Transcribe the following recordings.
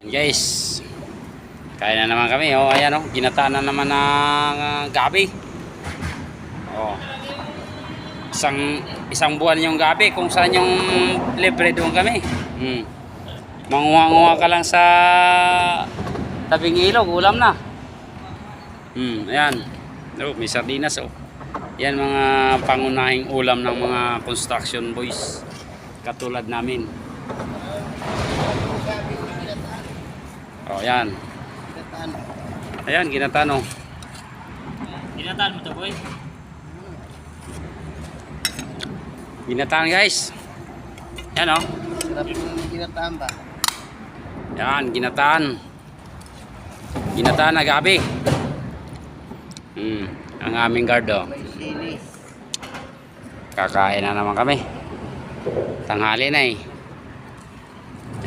Guys, kain na naman kami. Oh, ayan oh, ginataan na naman ng gabi. Oh. Isang buwan yung gabi kung saan yung libre doon kami. Manguha-nguha ka lang sa tabing ilog, ulam na. Ayan. Oh, may sardinas oh. Yan mga pangunahing ulam ng mga construction boys katulad namin. Oh, yan. Ayan, ginataan oh. Ginataan mo to, boy? Ginataan, guys. Yan oh. Sarap yung ginataan ba? Yan, ginataan. Ginataan na gabi. Ang aming guard oh. May sili. Kakain na naman kami. Tanghali na eh.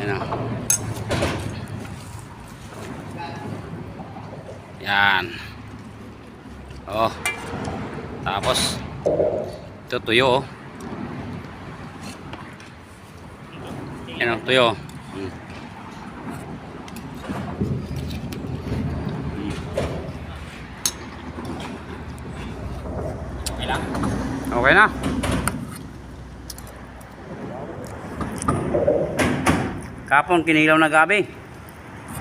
Yan oh. Yan. Oh. Tapos ito tuyo oh. Yan oh, tuyo. Okay na. Kapon kinilaw na gabi.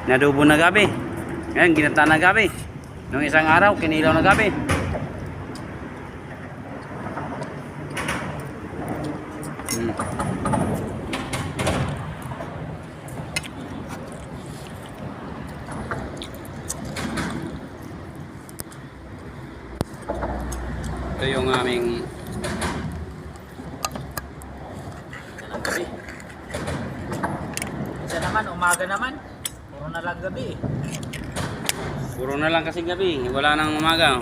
Nadubo na gabi. Ngayon ginata na gabi. Nung isang araw kinilaw na gabi. Ito yung aming Gabi. Isa naman, umaga naman. Puro na lang gabi. puro na lang kasi gabi. Wala nang umaga.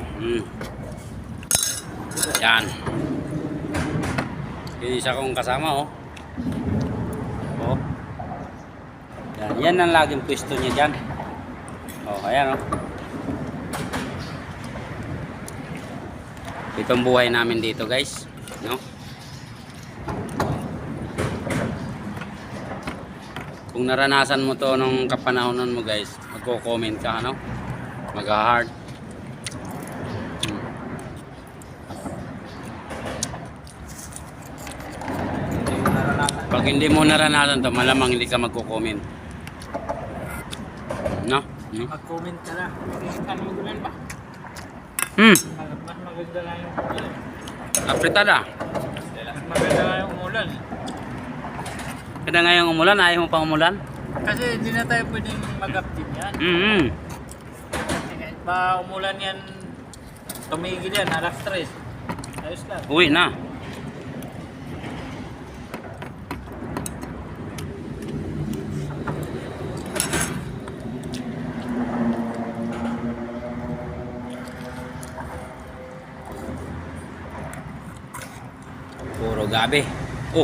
Yan. Yung isa kong kasama oh. Oh. Yan, yan ang laging pwesto niya dyan. Oh, ayan oh. Itong buhay namin dito guys, no? Kung naranasan mo to nung kapanahonan mo guys, magko-comment ka, ano? Mag-heart. Pag hindi mo naranasan to, malamang hindi ka magko-comment. No? Mag-comment ka na. Ano mo gulan ba? Mas maganda lang yung umulan. Apritada. Mas maganda lang yung umulan. Kada ngayong umulan, ayaw mo pang umulan? Kasi hindi na tayo pwedeng mag-update yan. Kahit ba umulan yan, tumigil yan, alas 3. Ayos lang. Uwi na. Puro gabi. Oh.